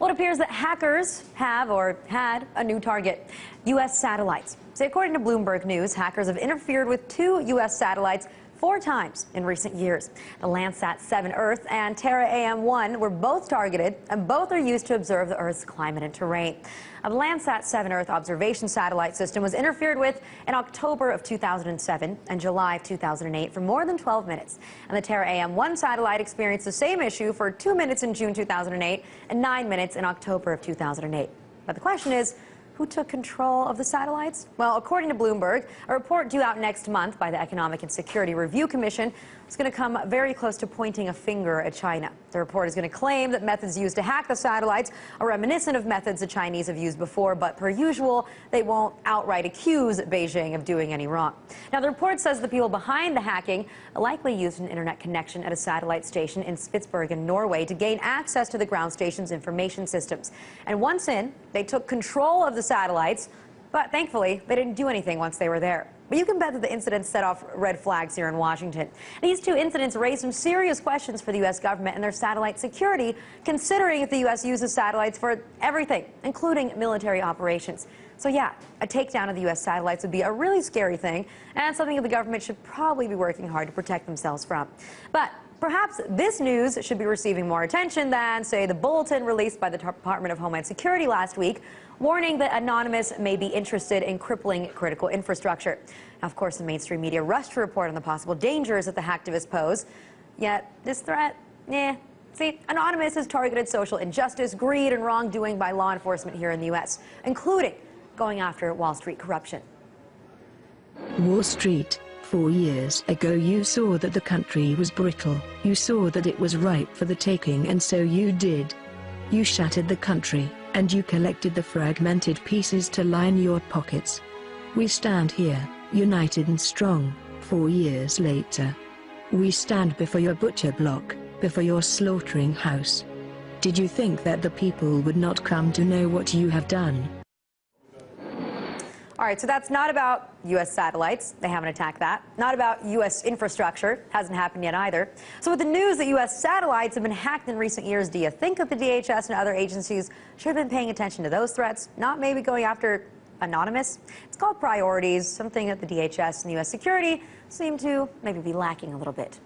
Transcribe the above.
Well, it appears that hackers have or had a new target: U.S. satellites. So according to Bloomberg News, hackers have interfered with 2 U.S. satellites 4 times in recent years. The Landsat 7 Earth and Terra AM-1 were both targeted, and both are used to observe the Earth's climate and terrain. The Landsat 7 Earth observation satellite system was interfered with in October of 2007 and July of 2008 for more than 12 minutes. And the Terra AM-1 satellite experienced the same issue for 2 minutes in June 2008 and 9 minutes in October of 2008. But the question is, who took control of the satellites? Well, according to Bloomberg, a report due out next month by the Economic and Security Review Commission is going to come very close to pointing a finger at China. The report is going to claim that methods used to hack the satellites are reminiscent of methods the Chinese have used before, but per usual, they won't outright accuse Beijing of doing any wrong. Now, the report says the people behind the hacking likely used an internet connection at a satellite station in Spitsbergen, Norway, to gain access to the ground station's information systems. And once in, they took control of the satellites, but thankfully, they didn't do anything once they were there. But you can bet that the incidents set off red flags here in Washington. These 2 incidents raised some serious questions for the U.S. government and their satellite security, considering if the U.S. uses satellites for everything, including military operations. So yeah, a takedown of the U.S. satellites would be a really scary thing, and something that the government should probably be working hard to protect themselves from. But perhaps this news should be receiving more attention than, say, the bulletin released by the Department of Homeland Security last week, warning that Anonymous may be interested in crippling critical infrastructure. Now, of course, the mainstream media rushed to report on the possible dangers that the hacktivists pose. Yet, this threat, See, Anonymous has targeted social injustice, greed, and wrongdoing by law enforcement here in the U.S., including going after Wall Street corruption. Wall Street. 4 years ago you saw that the country was brittle. You saw that it was ripe for the taking, and so you did. You shattered the country, and you collected the fragmented pieces to line your pockets. We stand here, united and strong, 4 years later. We stand before your butcher block, before your slaughtering house. Did you think that the people would not come to know what you have done? All right, so that's not about U.S. satellites. They haven't attacked that. Not about U.S. infrastructure. Hasn't happened yet either. So with the news that U.S. satellites have been hacked in recent years, do you think that the DHS and other agencies should have been paying attention to those threats, not maybe going after Anonymous? It's called priorities, something that the DHS and U.S. security seem to maybe be lacking a little bit.